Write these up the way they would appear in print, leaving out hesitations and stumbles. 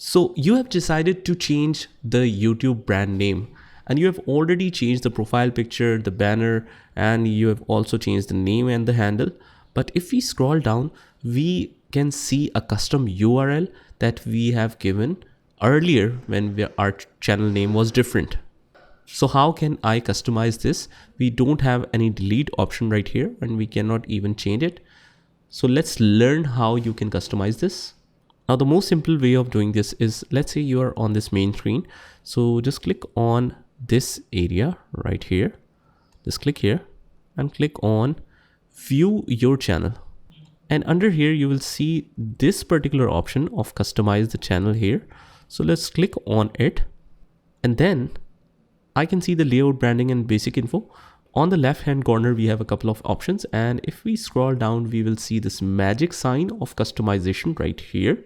So you have decided to change the YouTube brand name, and you have already changed the profile picture, the banner, and you have also changed the name and the handle. But if we scroll down, we can see a custom URL that we have given earlier when our channel name was different. So how can I customize this? We don't have any delete option right here, and we cannot even change it. So let's learn how you can customize this. Now, the most simple way of doing this is, let's say you are on this main screen. So just click on this area right here. Just click here and click on view your channel. And under here, you will see this particular option of customize the channel here. So let's click on it. And then I can see the layout, branding, and basic info. On the left hand corner, we have a couple of options. And if we scroll down, we will see this magic sign of customization right here.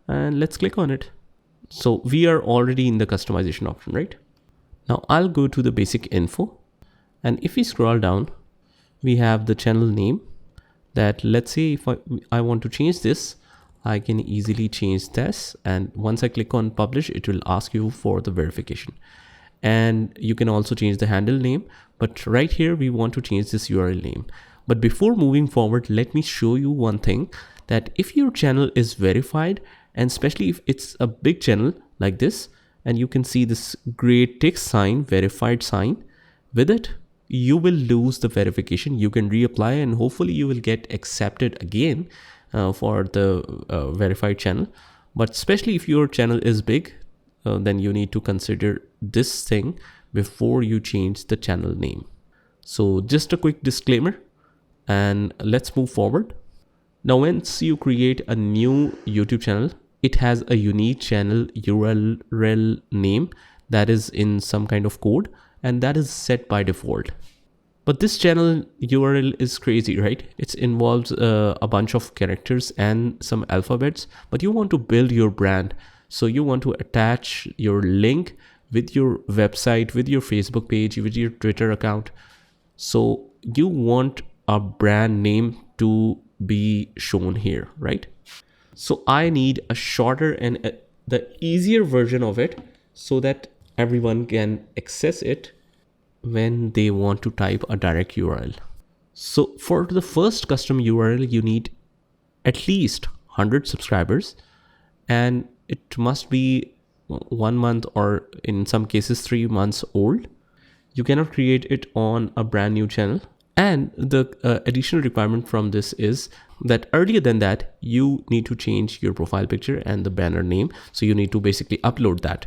And let's click on it. So we are already in the customization option, right? Now I'll go to the basic info, and if we scroll down, we have the channel name that, let's say if I want to change this, I can easily change this. And once I click on publish, it will ask you for the verification. And you can also change the handle name, but right here we want to change this URL name. But before moving forward, let me show you one thing, that if your channel is verified, and especially if it's a big channel like this, and you can see this gray tick sign, verified sign, with it, you will lose the verification. You can reapply and hopefully you will get accepted again for the verified channel. But especially if your channel is big, then you need to consider this thing before you change the channel name. So just a quick disclaimer, and let's move forward. Now, once you create a new YouTube channel, it has a unique channel URL name that is in some kind of code, and that is set by default. But this channel URL is crazy, right? It involves a bunch of characters and some alphabets, but you want to build your brand. So you want to attach your link with your website, with your Facebook page, with your Twitter account. So you want a brand name to be shown here, right? So I need a shorter and the easier version of it so that everyone can access it when they want to type a direct URL. So for the first custom URL, you need at least 100 subscribers, and it must be 1 month or in some cases 3 months old. You cannot create it on a brand new channel. And the additional requirement from this is that earlier than that, you need to change your profile picture and the banner name. So you need to basically upload that.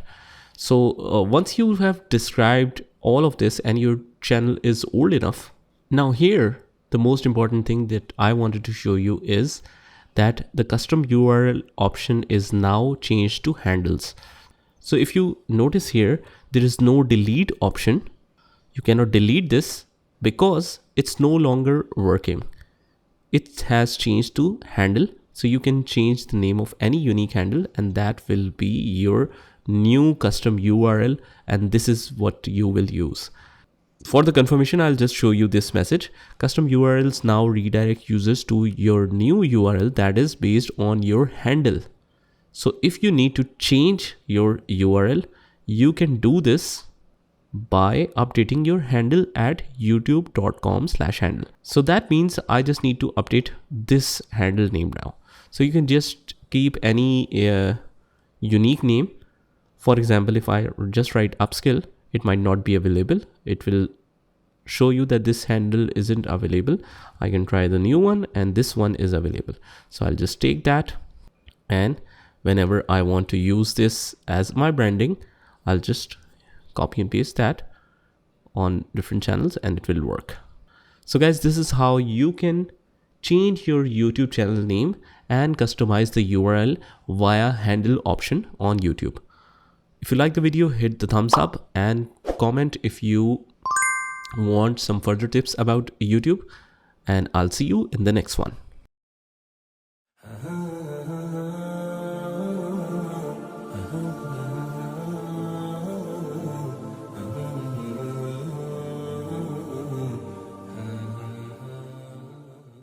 So once you have described all of this and your channel is old enough, now here, the most important thing that I wanted to show you is that the custom URL option is now changed to handles. So if you notice here, there is no delete option. You cannot delete this because it's no longer working. It has changed to handle. So you can change the name of any unique handle, and that will be your new custom URL. And this is what you will use. For the confirmation, I'll just show you this message. Custom URLs now redirect users to your new URL that is based on your handle. So if you need to change your URL, you can do this by updating your handle at youtube.com/handle. So that means I just need to update this handle name now. So you can just keep any unique name. For example, if I just write upskill, it might not be available. It will show you that this handle isn't available. I can try the new one, and this one is available. So I'll just take that, and whenever I want to use this as my branding, I'll just copy and paste that on different channels and it will work. So guys, this is how you can change your YouTube channel name and customize the URL via handle option on YouTube. If you like the video, hit the thumbs up and comment if you want some further tips about YouTube, and I'll see you in the next one.